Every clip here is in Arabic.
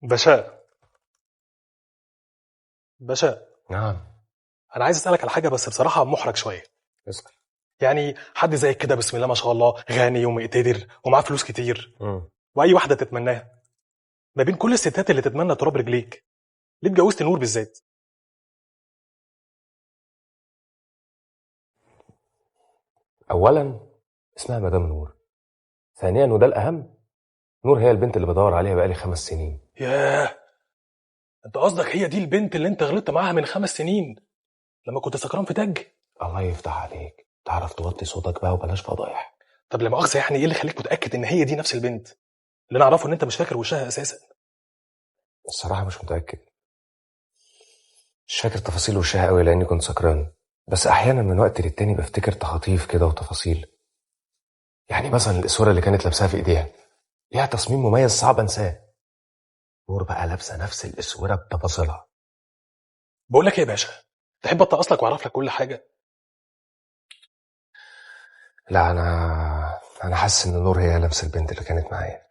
باشا باشا، نعم. انا عايز اسالك على حاجه بس بصراحه محرج شويه. اسأل. يعني حد زيك كده بسم الله ما شاء الله غني ومقتدر ومعاه فلوس كتير مم. واي واحده تتمناها، ما بين كل الستات اللي تتمنى تراب رجليك ليه اتجوزت نور بالذات؟ أولا اسمها مدام نور، ثانيا وده الأهم، نور هي البنت اللي بدور عليها بقالي 5 سنين. ياه، انت قصدك هي دي البنت اللي انت غلطت معاها من 5 سنين لما كنت سكران في تاج؟ الله يفتح عليك، تعرف توطي صوتك بقى وبلاش فضايح. طب لا مؤاخذه، يعني ايه اللي خليك متاكد ان هي دي نفس البنت؟ اللي انا اعرفه ان انت مش فاكر وشها اساسا. الصراحة مش متأكد، مش فاكر تفاصيل وشها قوي لأني كنت سكران، بس أحيانا من وقت للتاني بفتكر تخاطيف كده وتفاصيل. يعني مثلا الإسورة اللي كانت لابساها في إيديها ليها تصميم مميز صعب أنساه. نور بقى لابسة نفس الإسورة بتفاصيلها. بقول لك ايه يا باشا، تحب اطقص واعرف لك كل حاجه؟ لا، أنا حاسس إن نور هي نفس البنت اللي كانت معايا.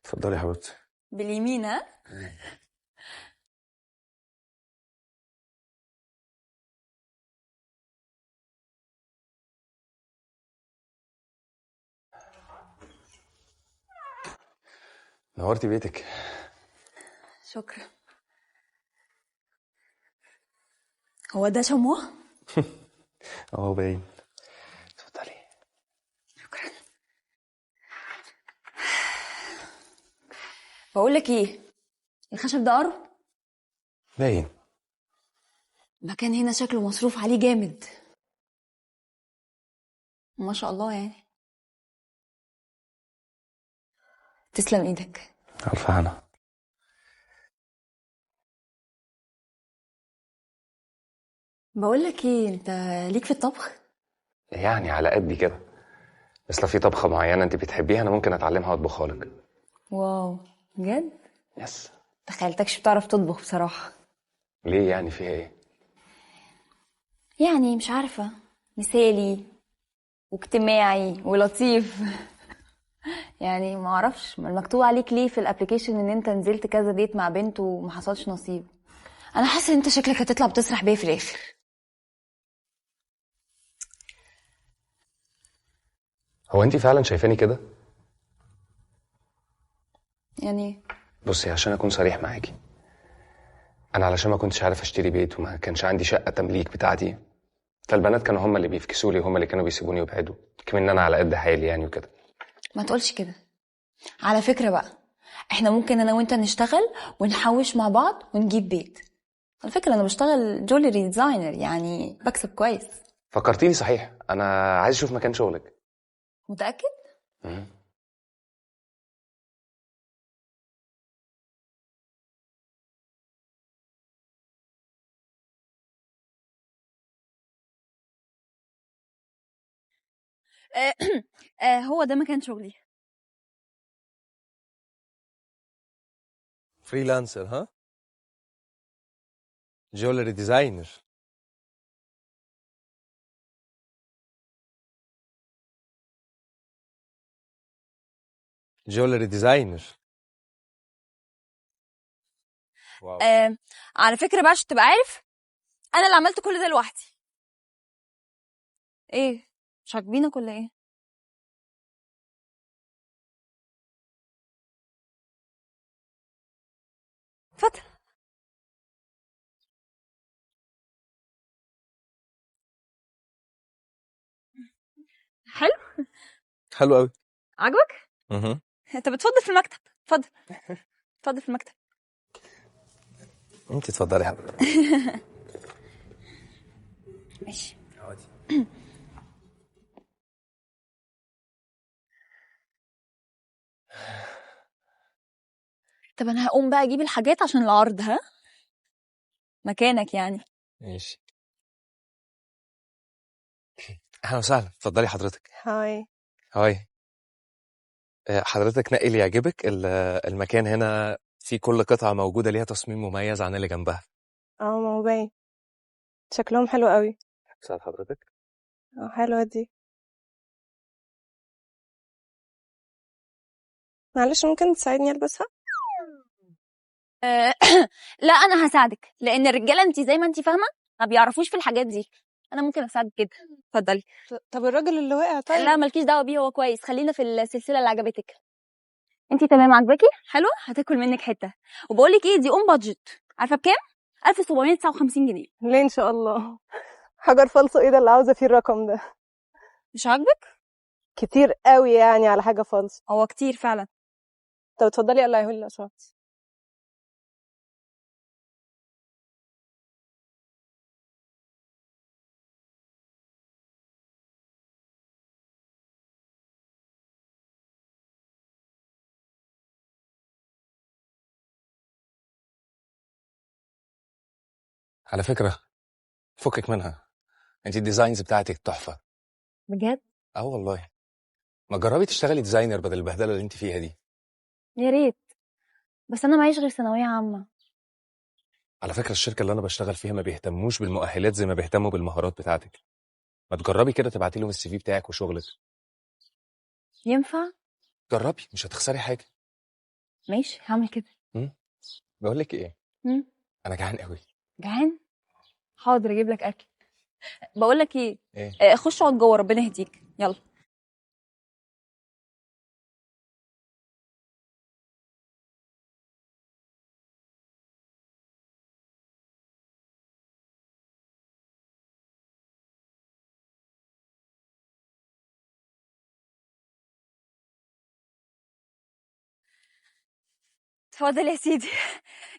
اتفضلي يا حبيبتي. باليمين ها؟ نورتي بيتك. شكرا. هو ده شموع؟ اهو باين. اتفضلي. شكرا. بقول لك ايه، الخشب ده قرب؟ باين. المكان هنا شكله مصروف عليه جامد ما شاء الله يعني. تسلم ايدك. الف هنا. بقول لك ايه، انت ليك في الطبخ؟ يعني على قدي كده، بس لو في طبخه معينه انت بتحبيها انا ممكن اتعلمها واطبخها لك. واو، بجد؟ يس. تخيلتكش بتعرف تطبخ بصراحة. ليه يعني فيها ايه؟ يعني مش عارفة، مثالي واجتماعي ولطيف. يعني ما اعرفش المكتوب عليك ليه في الابليكيشن ان انت نزلت كذا ديت مع بنت وما حصلش نصيب. انا حاسه ان انت شكلك هتطلع بتسرح بيا في الاخر. هو انت فعلا شايفاني كده؟ يعني بصي عشان اكون صريح معاكي، انا علشان ما كنتش عارف اشتري بيت وما كانش عندي شقه تمليك بتاعتي، فالبنات كانوا هم اللي بيفكسوا لي وهم اللي كانوا بيسيبوني ويبعدوا، كمان انا على قد حالي يعني وكده. ما تقولش كده. على فكره بقى، احنا ممكن انا وانت نشتغل ونحوش مع بعض ونجيب بيت. على فكره انا بشتغل جولري ديزاينر، يعني بكسب كويس. فكرتيني صحيح، انا عايز اشوف مكان شغلك. متاكد؟ مم. هو ده مكان شغلي. فريلانسر ها؟ جولري ديزاينر. جولري ديزاينر. واو. على فكره بقى عشان تبقى عارف، انا اللي عملت كل ده لوحدي. ايه، مش عاجبينك ولا ايه؟ فتح. حلو. حلو قوي. عجبك؟ اها. انت بتفضل في المكتب، اتفضل. اتفضل في المكتب. انت اتفضلي يا حبيبي. ماشي. اقعدي. طب انا هقوم بقى اجيب الحاجات عشان العرض، ها؟ مكانك يعني. ماشي. اهلا وسهلا، اتفضلي حضرتك. هاي. هاي. حضرتك نقي اللي يعجبك، المكان هنا فيه كل قطعة موجودة ليها تصميم مميز عن اللي جنبها. ما هو باين. شكلهم حلو قوي. ساعة حضرتك. حلوة دي. معلش ممكن تساعدني البسها؟ لا انا هساعدك، لان الرجاله انت زي ما انت فاهمه ما بيعرفوش في الحاجات دي. انا ممكن اساعدك كده. اتفضلي. طب الراجل اللي وقع طيب؟ لا مالكيش دعوه بيه، هو كويس. خلينا في السلسله اللي عجبتك. انت تمام عجباكي؟ حلوه. هتاكل منك حته. وبقول لك ايه، دي اون بادجت. عارفه بكام؟ 1759 جنيه. ليه ان شاء الله. حجر فالصو ايه ده اللي عاوزة فيه الرقم ده؟ مش عاجبك؟ كتير قوي يعني على حاجة فالصو. هو كتير فعلا. طب اتفضلي الله يهول لو سمحتي. على فكرة فكك منها، انت الديزاينز بتاعتك تحفة. بجد؟ اه والله. ما تجربي تشتغلي ديزاينر بدل البهدلة اللي انت فيها دي. يا ريت، بس انا معيش غير ثانويه عامه. على فكرة الشركة اللي انا بشتغل فيها ما بيهتموش بالمؤهلات زي ما بيهتموا بالمهارات بتاعتك. ما تجربي كده تبعتي لهم السي في بتاعك وشغلك. ينفع؟ جربي، مش هتخسري حاجة. ماشي هعمل كده. بقول لك ايه، مم. انا جعان قوي. جعان؟ حاضر اجيب لك اكل. بقول لك ايه، ايه؟ خش اقعد جوه، ربنا يهديك. يلا. اتفضل يا سيدي.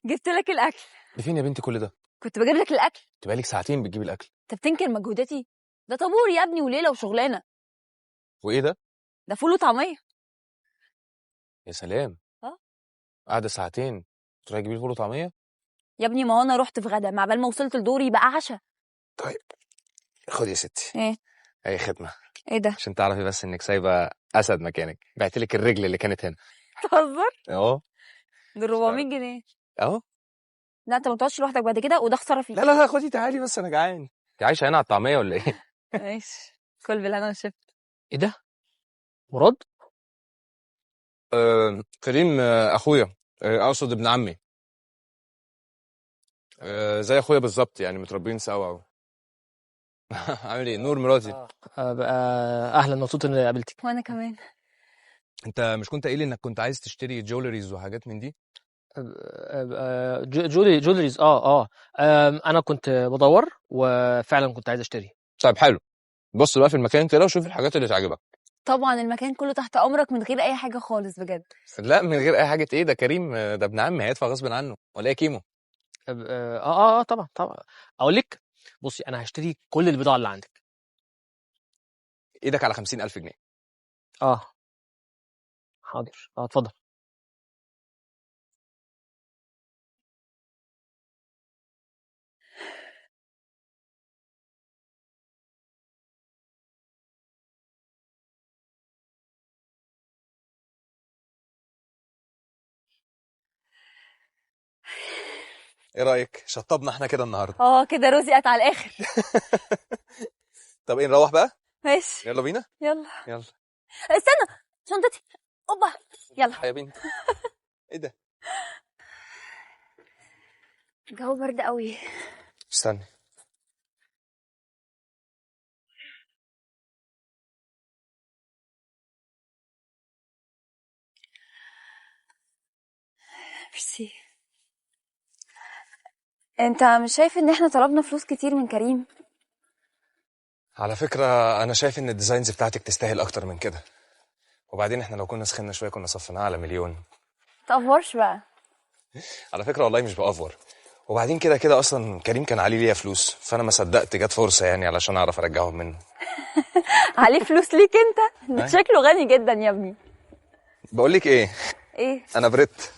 جبت لك الاكل. دي فين يا بنتي كل ده؟ كنت بجيب لك الاكل. انت بقالك ساعتين بتجيبي الاكل. انت بتنكر مجهوداتي؟ ده طابور يا ابني وليله وشغلانه. وايه ده؟ ده فول وطعميه. يا سلام. اه. قاعدة ساعتين تروحي تجيبي لي فول وطعمية؟ يا ابني ما هو انا رحت في غدا، مع بال ما وصلت لدوري يبقى عشاء. طيب خد يا ستي. ايه؟ اي خدمة. ايه ده؟ عشان تعرفي بس انك سايبة اسد مكانك، بعتلك الرجل اللي كانت هنا. بتهزر؟ اهو. دول 400 جنيه. اهو. لا انت ما تقعدش لوحدك بعد كده، وده خساره فيك. لا خدي تعالي بس انا جعان. انت عايشة هنا على الطعمية ولا ايه؟ ماشي. كل بالهنا والشفا. ايه ده؟ مراد؟ كريم اخويا، اقصد ابن عمي. زي اخويا بالظبط يعني متربيين سوا. عامل ايه؟ نور مراتي. بقى اهلا، مبسوط اني قابلتك. وانا كمان. انت مش كنت قايل انك كنت عايز تشتري جولريز وحاجات من دي؟ جولريز. انا كنت بدور وفعلا كنت عايز اشتري. طيب حلو. بص بقى في المكان كده وشوف الحاجات اللي تعجبك. طبعا المكان كله تحت امرك، من غير اي حاجه خالص بجد. لا من غير اي حاجه ايه، ده كريم ده ابن عمي هيدفع غصب عنه ولا ايه كيمو؟ طبعا اقول لك. بصي انا هشتري كل البضاعه اللي عندك. ايدك على 50,000 جنيه. اه حاضر، اتفضل. ايه رايك شطبنا احنا كده النهارده؟ كده رزقت على الاخر. طب ايه نروح بقى؟ ماشي يلا بينا. يلا. يلا. استنى، شنطتي. اوبا. يلا. يا بنتي. ايه ده؟ الجو برد قوي. استني. ميرسي. انت مش شايف ان احنا طلبنا فلوس كتير من كريم؟ على فكره انا شايف ان الديزاينز بتاعتك تستاهل اكتر من كده. وبعدين احنا لو كنا سخنا شويه كنا صفناها على مليون. متقفرش بقى. على فكره والله مش بأفور. وبعدين كده كده اصلا كريم كان عليه ليا فلوس، فانا ما صدقت جت فرصه يعني علشان اعرف ارجعهم منه. عليه فلوس ليك انت؟ ده شكله غني جدا يا ابني. بقول لك ايه، ايه؟ انا بريت.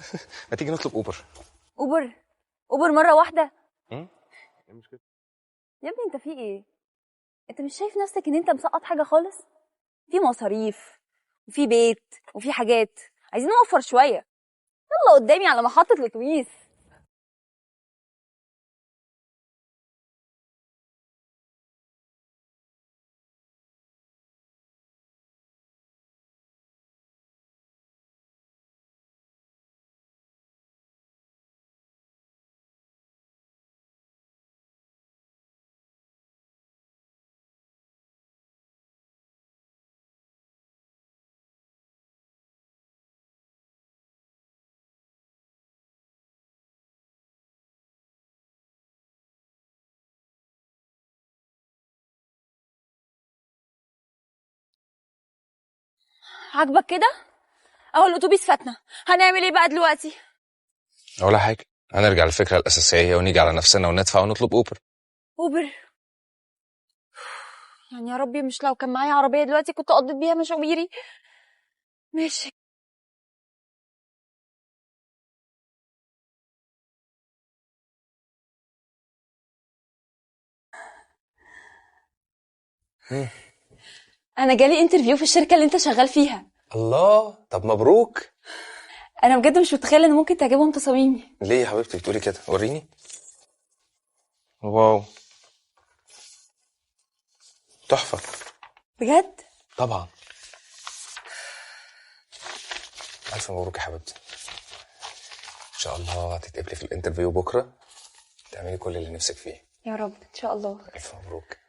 ما تيجي نطلب اوبر؟ اوبر؟ اوبر مره واحده؟ ايه المشكله؟ يا ابني انت في ايه؟ انت مش شايف نفسك ان انت مسقط حاجه خالص؟ في مصاريف وفي بيت وفي حاجات، عايزين نوفر شويه. يلا قدامي على محطه الاتوبيس. عاجبك كده؟ اهو الاتوبيس فاتنا، هنعمل ايه بقى دلوقتي؟ ولا حاجة، هنرجع للفكرة الأساسية ونيجي على نفسنا وندفع ونطلب أوبر. اوبر؟ يعني يا ربي مش لو كان معايا عربيه دلوقتي كنت قضيت بيها مشاويري. ماشي. انا جالي انترفيو في الشركه اللي انت شغال فيها. الله، طب مبروك. انا بجد مش متخيله ان ممكن تعجبهم تصاميمي. ليه يا حبيبتي بتقولي كده؟ وريني. واو، تحفة. بجد؟ طبعا. ألف مبروك يا حبيبتي، إن شاء الله هتتقبلي في الانترفيو بكرة، تعملي كل اللي نفسك فيه. يا رب ان شاء الله. ألف مبروك.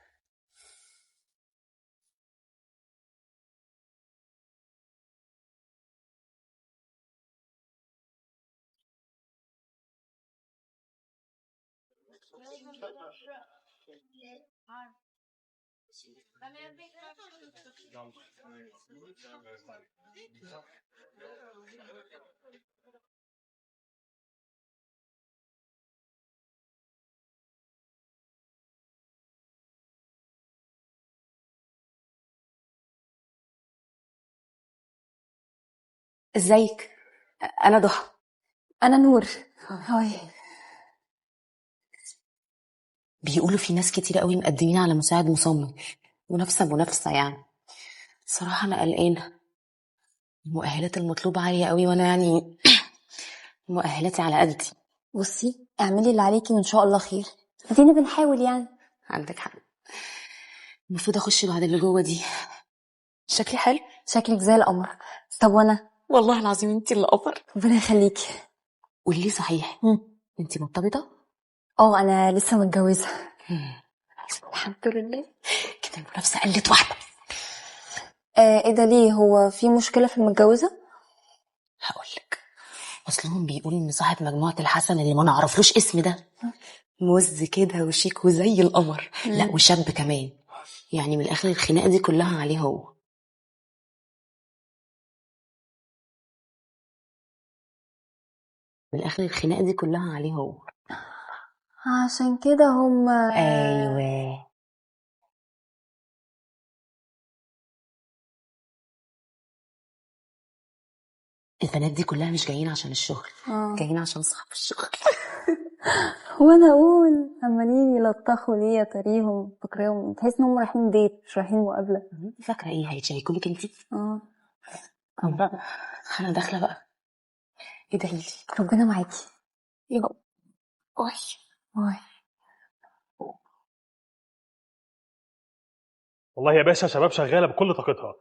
ازيك؟ انا ضحى. انا نور. هاي. بيقولوا في ناس كتير قوي مقدمين على مساعد مصمم، منافسه يعني. صراحه انا قلقانه، المؤهلات المطلوبه عاليه قوي وانا يعني مؤهلاتي على قدي. بصي اعملي اللي عليكي وان شاء الله خير، ادينا بنحاول يعني. عندك حق. المفروض اخش بعد اللي جوه دي. شكلي حلو؟ شكلك زي القمر. طب وانا؟ والله العظيم انتي اللي قمر. ربنا يخليكي. قولي لي صحيح، انتي مرتبطه؟ اه انا لسه متجوزه. الحمد لله. كده المنافسه قلت واحده. ايه ده ليه؟ هو في مشكله في المتجوزه؟ هقولك، اصلهم بيقولوا ان صاحب مجموعه الحسن اللي ما نعرفلوش اسم ده موز كده وشيك وزي القمر. لا وشاب كمان، يعني من الاخر الخناقه دي كلها عليه هو. من الاخر الخناقه دي كلها عليه هو. عشان كده هم. ايوه. البنات دي كلها مش جايين عشان الشغل، جايين عشان صاحب الشغل. وانا اقول عمالين يلطخوا ليه يا تريهم، فاكراهم تحس ان هم رايحين ديت مش رايحين مقابله. فاكره ايه؟ هيشاركوا لك انتي؟ اه. انا داخله بقى. ادعي لي. ربنا معاكي. يا رب. اوي باي. والله يا باشا شباب شغاله بكل طاقتها.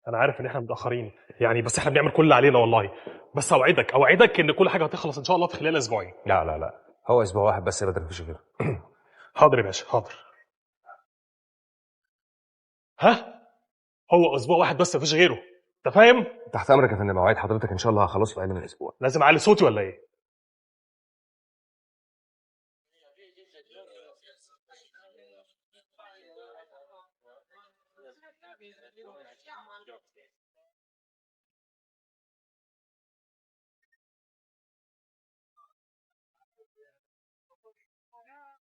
انا عارف ان احنا متاخرين يعني، بس احنا بنعمل كل اللي علينا والله. بس اوعدك ان كل حاجه هتخلص ان شاء الله في خلال اسبوعين. لا، هو اسبوع واحد بس يا بدر، مفيش غيره. حاضر يا باشا حاضر. ها، هو اسبوع واحد بس مفيش غيره، انت فاهم؟ تحت امرك يا فندم، مواعيد حضرتك ان شاء الله هخلص في اقل من اسبوع. لازم اعلي صوتي ولا ايه؟